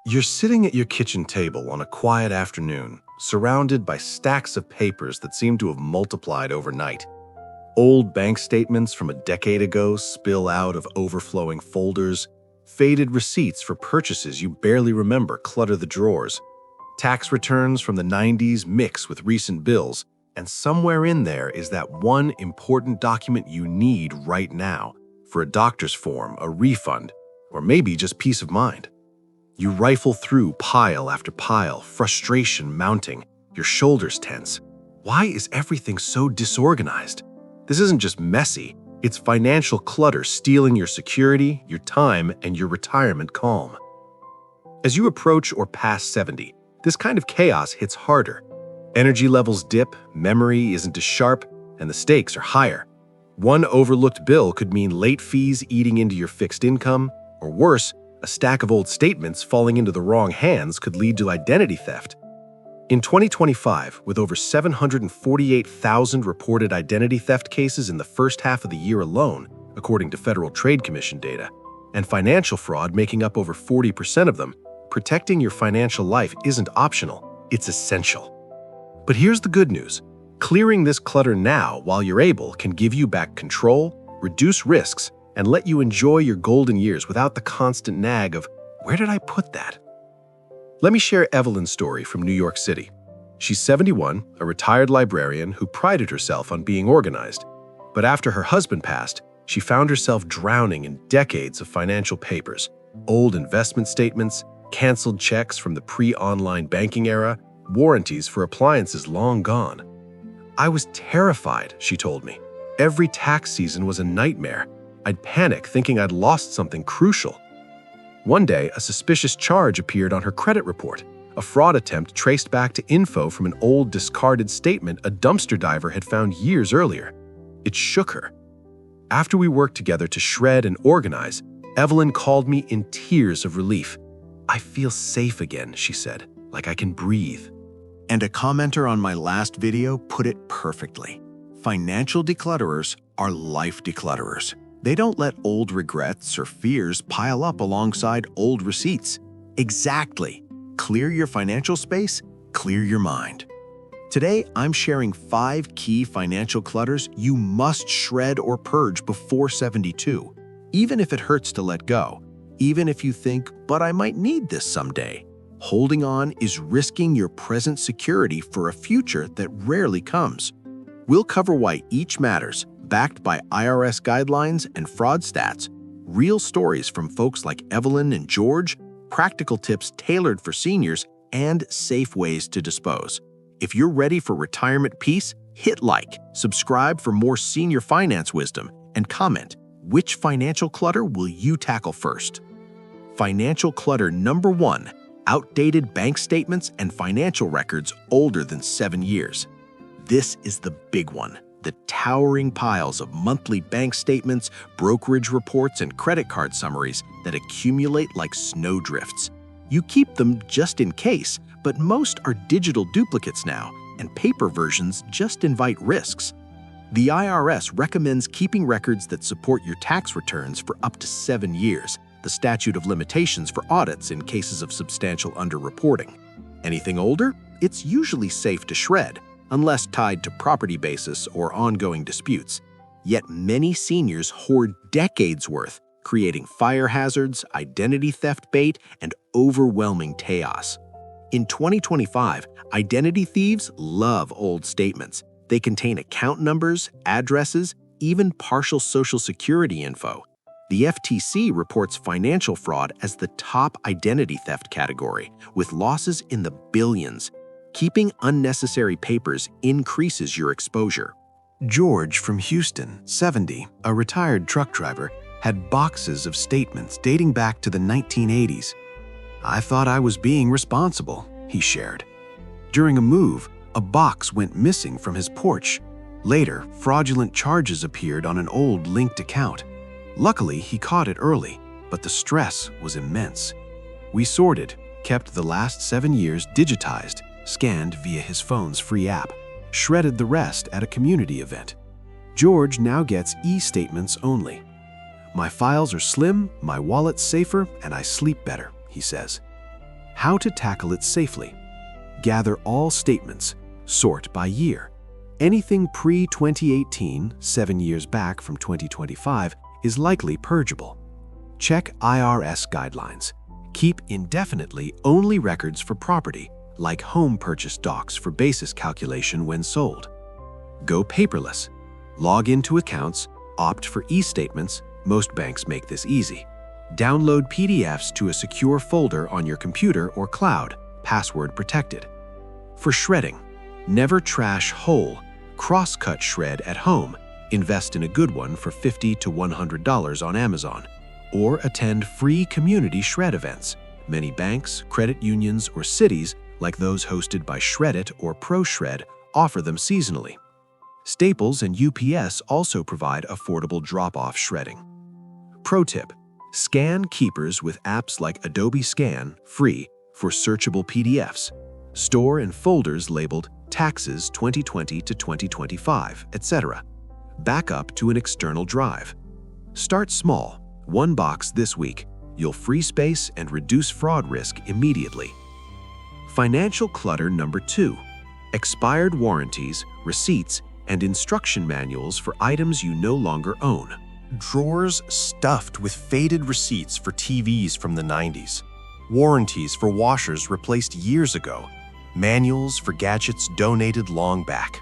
You're sitting at your kitchen table on a quiet afternoon, surrounded by stacks of papers that seem to have multiplied overnight. Old bank statements from a decade ago spill out of overflowing folders. Faded receipts for purchases you barely remember clutter the drawers. Tax returns from the 90s mix with recent bills, and somewhere in there is that one important document you need right now for a doctor's form, a refund, or maybe just peace of mind. You rifle through pile after pile, frustration mounting, your shoulders tense. Why is everything so disorganized? This isn't just messy, it's financial clutter stealing your security, your time, and your retirement calm. As you approach or pass 70, this kind of chaos hits harder. Energy levels dip, memory isn't as sharp, and the stakes are higher. One overlooked bill could mean late fees eating into your fixed income, or worse, a stack of old statements falling into the wrong hands could lead to identity theft. In 2025, with over 748,000 reported identity theft cases in the first half of the year alone, according to Federal Trade Commission data, and financial fraud making up over 40% of them, protecting your financial life isn't optional, it's essential. But here's the good news. Clearing this clutter now while you're able can give you back control, reduce risks, and let you enjoy your golden years without the constant nag of, where did I put that? Let me share Evelyn's story from New York City. She's 71, a retired librarian who prided herself on being organized. But after her husband passed, she found herself drowning in decades of financial papers, old investment statements, canceled checks from the pre-online banking era, warranties for appliances long gone. I was terrified, she told me. Every tax season was a nightmare. I'd panic thinking I'd lost something crucial. One day, a suspicious charge appeared on her credit report, a fraud attempt traced back to info from an old discarded statement a dumpster diver had found years earlier. It shook her. After we worked together to shred and organize, Evelyn called me in tears of relief. I feel safe again, she said, like I can breathe. And a commenter on my last video put it perfectly. Financial declutterers are life declutterers. They don't let old regrets or fears pile up alongside old receipts. Exactly. Clear your financial space, clear your mind. Today, I'm sharing 5 key financial clutters you must shred or purge before 72, even if it hurts to let go, even if you think, but I might need this someday. Holding on is risking your present security for a future that rarely comes. We'll cover why each matters, backed by IRS guidelines and fraud stats, real stories from folks like Evelyn and George, practical tips tailored for seniors, and safe ways to dispose. If you're ready for retirement peace, hit like, subscribe for more senior finance wisdom, and comment, which financial clutter will you tackle first? Financial clutter number 1, outdated bank statements and financial records older than 7 years. This is the big one. The towering piles of monthly bank statements, brokerage reports, and credit card summaries that accumulate like snowdrifts. You keep them just in case, but most are digital duplicates now, and paper versions just invite risks. The IRS recommends keeping records that support your tax returns for up to 7 years, the statute of limitations for audits in cases of substantial underreporting. Anything older? It's usually safe to shred, unless tied to property basis or ongoing disputes. Yet many seniors hoard decades worth, creating fire hazards, identity theft bait, and overwhelming chaos. In 2025, identity thieves love old statements. They contain account numbers, addresses, even partial Social Security info. The FTC reports financial fraud as the top identity theft category, with losses in the billions. Keeping unnecessary papers increases your exposure. George from Houston, 70, a retired truck driver, had boxes of statements dating back to the 1980s. I thought I was being responsible, he shared. During a move, a box went missing from his porch. Later, fraudulent charges appeared on an old linked account. Luckily, he caught it early, but the stress was immense. We sorted, kept the last 7 years digitized, scanned via his phone's free app, shredded the rest at a community event. George now gets e-statements only. My files are slim, my wallet's safer, and I sleep better, he says. How to tackle it safely. Gather all statements. Sort by year. Anything pre-2018, 7 years back from 2025, is likely purgeable. Check IRS guidelines. Keep indefinitely only records for property, like home purchase docs for basis calculation when sold. Go paperless. Log into accounts, opt for e-statements. Most banks make this easy. Download PDFs to a secure folder on your computer or cloud, password protected. For shredding, never trash whole. Cross-cut shred at home. Invest in a good one for $50 to $100 on Amazon. Or attend free community shred events. Many banks, credit unions, or cities, like those hosted by Shred-it or ProShred, offer them seasonally. Staples and UPS also provide affordable drop-off shredding. Pro tip: scan keepers with apps like Adobe Scan, free, for searchable PDFs. Store in folders labeled Taxes 2020 to 2025, etc. Backup to an external drive. Start small, 1 box this week. You'll free space and reduce fraud risk immediately. Financial clutter number 2. Expired warranties, receipts, and instruction manuals for items you no longer own. Drawers stuffed with faded receipts for TVs from the 90s. Warranties for washers replaced years ago. Manuals for gadgets donated long back.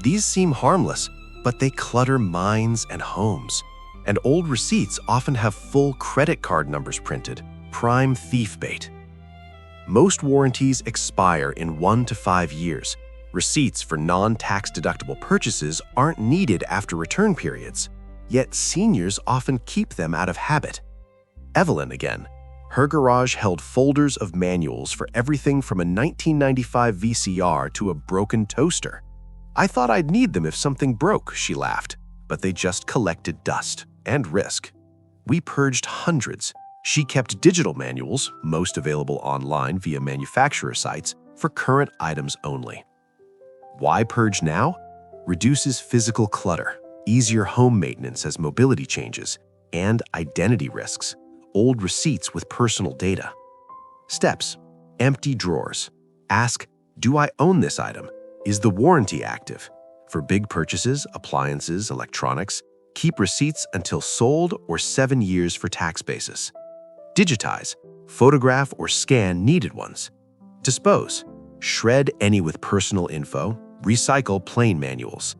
These seem harmless, but they clutter minds and homes. And old receipts often have full credit card numbers printed. Prime thief bait. Most warranties expire in 1 to 5 years. Receipts for non-tax deductible purchases aren't needed after return periods. Yet seniors often keep them out of habit. Evelyn again. Her garage held folders of manuals for everything from a 1995 VCR to a broken toaster. I thought I'd need them if something broke, she laughed, but they just collected dust and risk. We purged hundreds. She kept digital manuals, most available online via manufacturer sites, for current items only. Why purge now? Reduces physical clutter, easier home maintenance as mobility changes, and identity risks. Old receipts with personal data. Steps: empty drawers. Ask, do I own this item? Is the warranty active? For big purchases, appliances, electronics, keep receipts until sold or 7 years for tax basis. Digitize. Photograph or scan needed ones. Dispose. Shred any with personal info. Recycle plain manuals.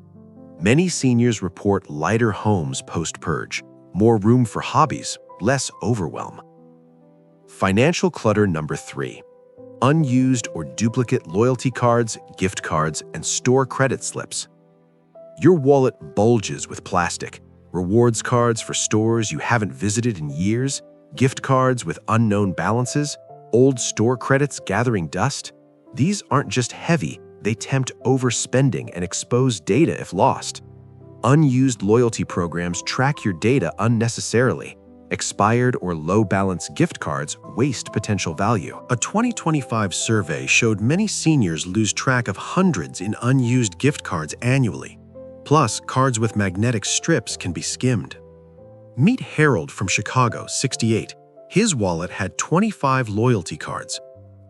Many seniors report lighter homes post-purge, more room for hobbies, less overwhelm. Financial clutter number 3. Unused or duplicate loyalty cards, gift cards, and store credit slips. Your wallet bulges with plastic. Rewards cards for stores you haven't visited in years, gift cards with unknown balances, old store credits gathering dust. These aren't just heavy, they tempt overspending and expose data if lost. Unused loyalty programs track your data unnecessarily. Expired or low-balance gift cards waste potential value. A 2025 survey showed many seniors lose track of hundreds in unused gift cards annually. Plus, cards with magnetic strips can be skimmed. Meet Harold from Chicago, 68. His wallet had 25 loyalty cards.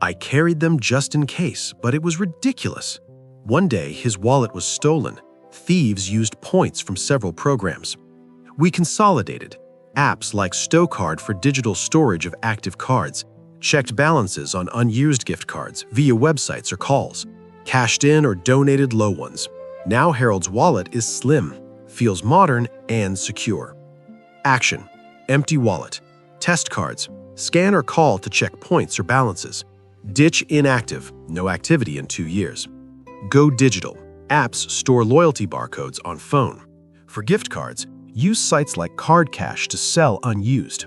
I carried them just in case, but it was ridiculous. One day, his wallet was stolen. Thieves used points from several programs. We consolidated. Apps like StoCard for digital storage of active cards, checked balances on unused gift cards via websites or calls, cashed in or donated low ones. Now Harold's wallet is slim, feels modern, and secure. Action: empty wallet. Test cards. Scan or call to check points or balances. Ditch inactive, no activity in 2 years. Go digital. Apps store loyalty barcodes on phone. For gift cards, use sites like Card Cash to sell unused.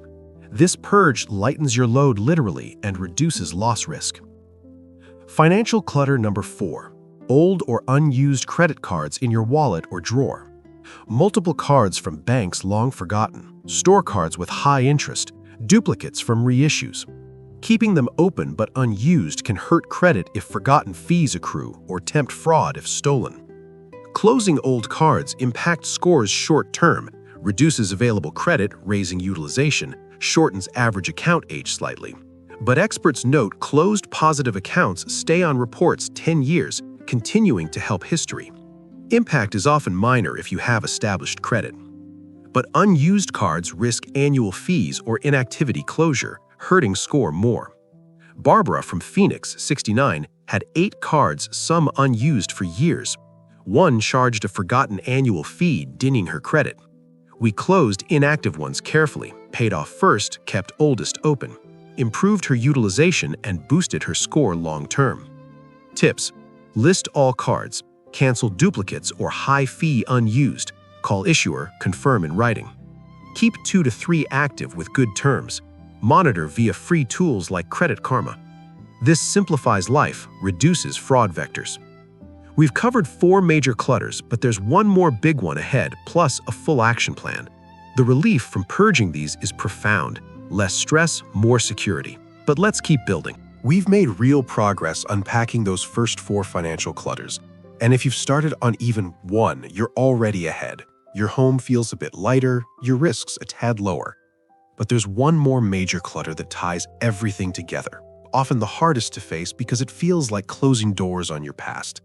This purge lightens your load literally and reduces loss risk. Financial clutter number 4. Old or unused credit cards in your wallet or drawer. Multiple cards from banks long forgotten, store cards with high interest, duplicates from reissues. Keeping them open but unused can hurt credit if forgotten fees accrue or tempt fraud if stolen. Closing old cards impacts scores short-term, reduces available credit, raising utilization, shortens average account age slightly. But experts note closed positive accounts stay on reports 10 years, continuing to help history. Impact is often minor if you have established credit. But unused cards risk annual fees or inactivity closure, hurting score more. Barbara from Phoenix, 69, had 8 cards, some unused for years. One charged a forgotten annual fee, dinging her credit. We closed inactive ones carefully, paid off first, kept oldest open, improved her utilization, and boosted her score long-term. Tips: list all cards, cancel duplicates or high-fee unused, call issuer, confirm in writing. Keep 2 to 3 active with good terms. Monitor via free tools like Credit Karma. This simplifies life, reduces fraud vectors. We've covered 4 major clutters, but there's one more big one ahead, plus a full action plan. The relief from purging these is profound. Less stress, more security. But let's keep building. We've made real progress unpacking those first 4 financial clutters. And if you've started on even one, you're already ahead. Your home feels a bit lighter, your risks a tad lower. But there's one more major clutter that ties everything together, often the hardest to face because it feels like closing doors on your past.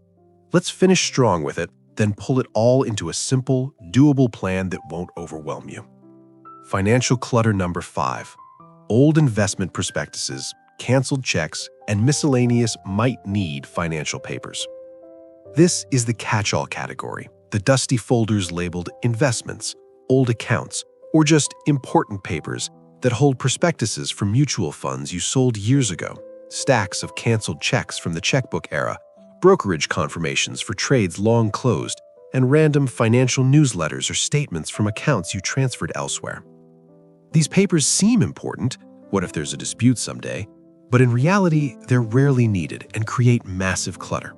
Let's finish strong with it, then pull it all into a simple, doable plan that won't overwhelm you. Financial clutter number 5. Old investment prospectuses, canceled checks, and miscellaneous might-need financial papers. This is the catch-all category, the dusty folders labeled investments, old accounts, or just important papers that hold prospectuses for mutual funds you sold years ago, stacks of canceled checks from the checkbook era, brokerage confirmations for trades long closed, and random financial newsletters or statements from accounts you transferred elsewhere. These papers seem important, what if there's a dispute someday, but in reality, they're rarely needed and create massive clutter.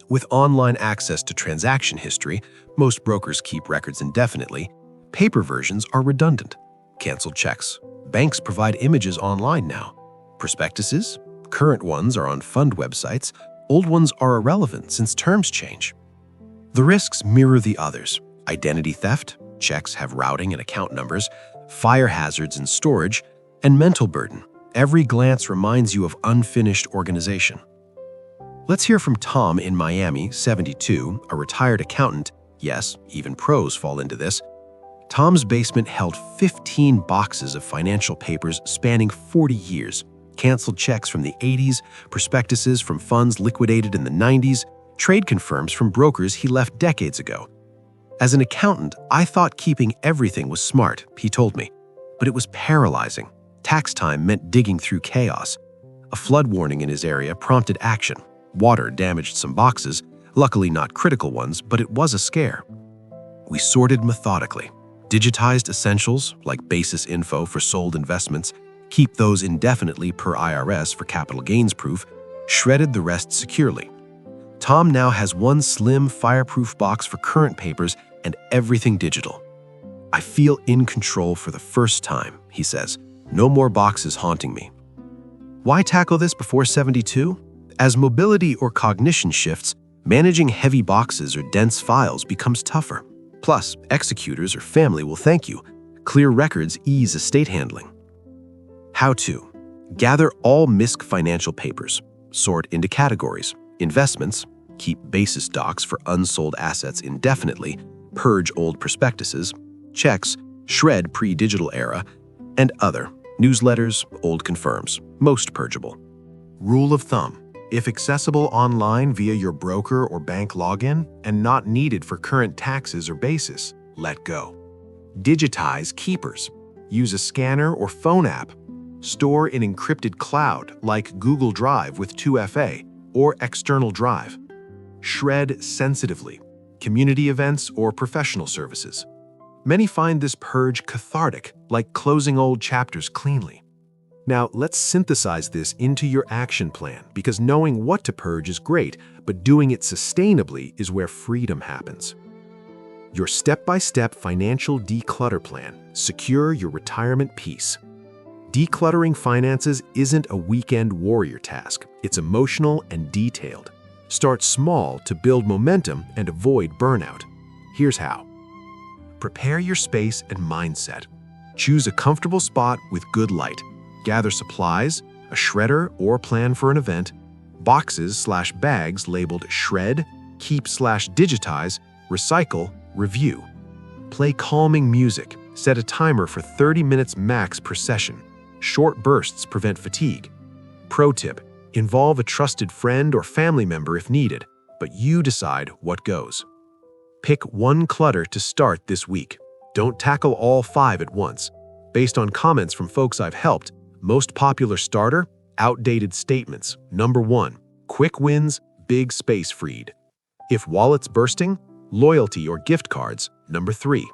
With online access to transaction history, most brokers keep records indefinitely. Paper versions are redundant. Canceled checks. Banks provide images online now. Prospectuses? Current ones are on fund websites. Old ones are irrelevant since terms change. The risks mirror the others. Identity theft, checks have routing and account numbers, fire hazards in storage, and mental burden. Every glance reminds you of unfinished organization. Let's hear from Tom in Miami, 72, a retired accountant. Yes, even pros fall into this. Tom's basement held 15 boxes of financial papers spanning 40 years. Canceled checks from the 80s, prospectuses from funds liquidated in the 90s, trade confirms from brokers he left decades ago. As an accountant, I thought keeping everything was smart, he told me. But it was paralyzing. Tax time meant digging through chaos. A flood warning in his area prompted action. Water damaged some boxes, luckily not critical ones, but it was a scare. We sorted methodically. Digitized essentials, like basis info for sold investments, keep those indefinitely per IRS for capital gains proof, shredded the rest securely. Tom now has one slim, fireproof box for current papers and everything digital. I feel in control for the first time, he says. No more boxes haunting me. Why tackle this before 72? As mobility or cognition shifts, managing heavy boxes or dense files becomes tougher. Plus, executors or family will thank you. Clear records ease estate handling. How to: gather all MISC financial papers. Sort into categories. Investments. Keep basis docs for unsold assets indefinitely. Purge old prospectuses. Checks. Shred pre-digital era. And other. Newsletters, old confirms. Most purgeable. Rule of thumb: if accessible online via your broker or bank login and not needed for current taxes or basis, let go. Digitize keepers. Use a scanner or phone app. Store in encrypted cloud like Google Drive with 2FA or external drive. Shred sensitively. Community events or professional services. Many find this purge cathartic, like closing old chapters cleanly. Now, let's synthesize this into your action plan, because knowing what to purge is great, but doing it sustainably is where freedom happens. Your step-by-step financial declutter plan. Secure your retirement peace. Decluttering finances isn't a weekend warrior task. It's emotional and detailed. Start small to build momentum and avoid burnout. Here's how. Prepare your space and mindset. Choose a comfortable spot with good light. Gather supplies, a shredder or plan for an event, boxes/bags labeled shred, keep/digitize, recycle, review. Play calming music. Set a timer for 30 minutes max per session. Short bursts prevent fatigue. Pro tip: involve a trusted friend or family member if needed, but you decide what goes. Pick one clutter to start this week. Don't tackle all 5 at once. Based on comments from folks I've helped, most popular starter: outdated statements. Number 1, quick wins, big space freed. If wallet's bursting, loyalty or gift cards. Number 3.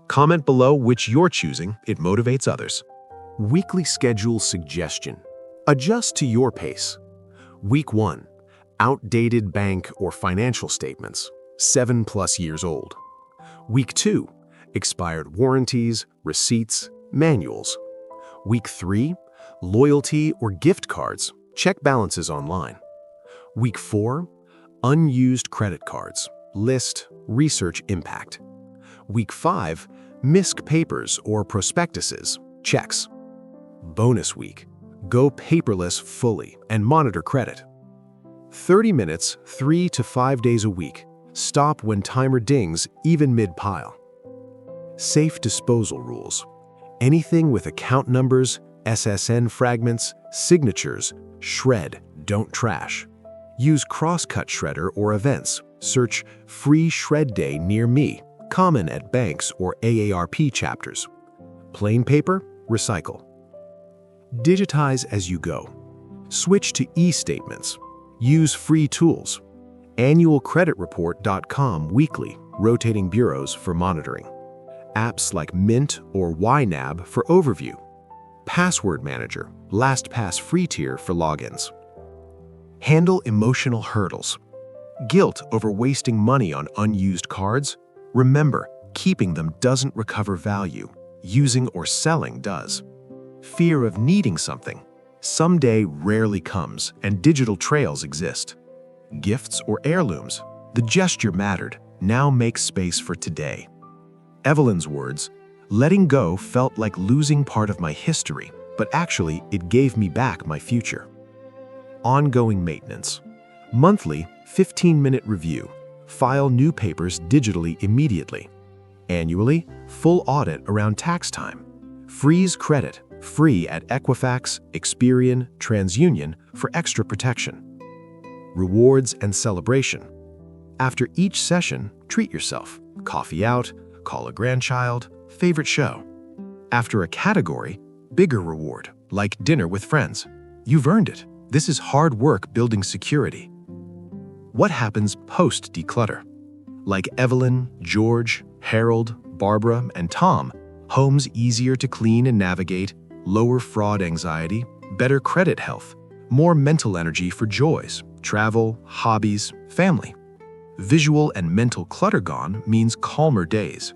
Comment below which you're choosing, it motivates others. Weekly schedule suggestion. Adjust to your pace. Week 1. Outdated bank or financial statements, 7+ years old. Week 2. Expired warranties, receipts, manuals. Week 3. Loyalty or gift cards, check balances online. Week 4. Unused credit cards, list, research impact. Week 5. MISC papers or prospectuses, checks. Bonus week. Go paperless fully and monitor credit. 30 minutes, 3 to 5 days a week. Stop when timer dings, even mid-pile. Safe disposal rules. Anything with account numbers, SSN fragments, signatures, shred, don't trash. Use crosscut shredder or events. Search Free Shred Day near me, common at banks or AARP chapters. Plain paper, recycle. Digitize as you go. Switch to e-statements. Use free tools. Annualcreditreport.com weekly, rotating bureaus for monitoring. Apps like Mint or YNAB for overview. Password Manager, LastPass free tier for logins. Handle emotional hurdles. Guilt over wasting money on unused cards? Remember, keeping them doesn't recover value. Using or selling does. Fear of needing something. Someday rarely comes, and digital trails exist. Gifts or heirlooms? The gesture mattered. Now make space for today. Evelyn's words: letting go felt like losing part of my history, but actually it gave me back my future. Ongoing maintenance. Monthly, 15-minute review. File new papers digitally immediately. Annually, full audit around tax time. Freeze credit, free at Equifax, Experian, TransUnion for extra protection. Rewards and celebration. After each session, treat yourself. Coffee out, call a grandchild, favorite show. After a category, bigger reward, like dinner with friends. You've earned it. This is hard work building security. What happens post-declutter? Like Evelyn, George, Harold, Barbara, and Tom, homes easier to clean and navigate, lower fraud anxiety, better credit health, more mental energy for joys, travel, hobbies, family. Visual and mental clutter gone means calmer days.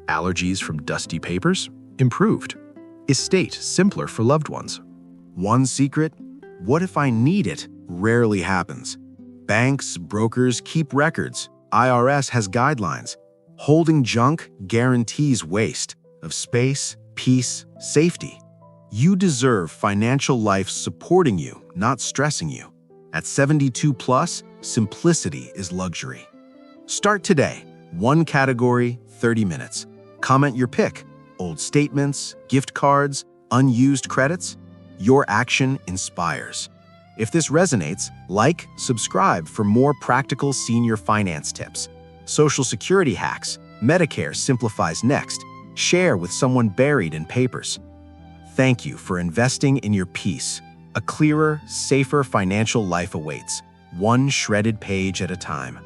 Allergies from dusty papers? Improved. Estate simpler for loved ones. One secret? What if I need it? Rarely happens. Banks, brokers keep records. IRS has guidelines. Holding junk guarantees waste of space, peace, safety. You deserve financial life supporting you, not stressing you. At 72 plus, simplicity is luxury. Start today. One category, 30 minutes. Comment your pick. Old statements, gift cards, unused credits. Your action inspires. If this resonates, like, subscribe for more practical senior finance tips. Social Security hacks. Medicare simplifies next. Share with someone buried in papers. Thank you for investing in your peace. A clearer, safer financial life awaits, one shredded page at a time.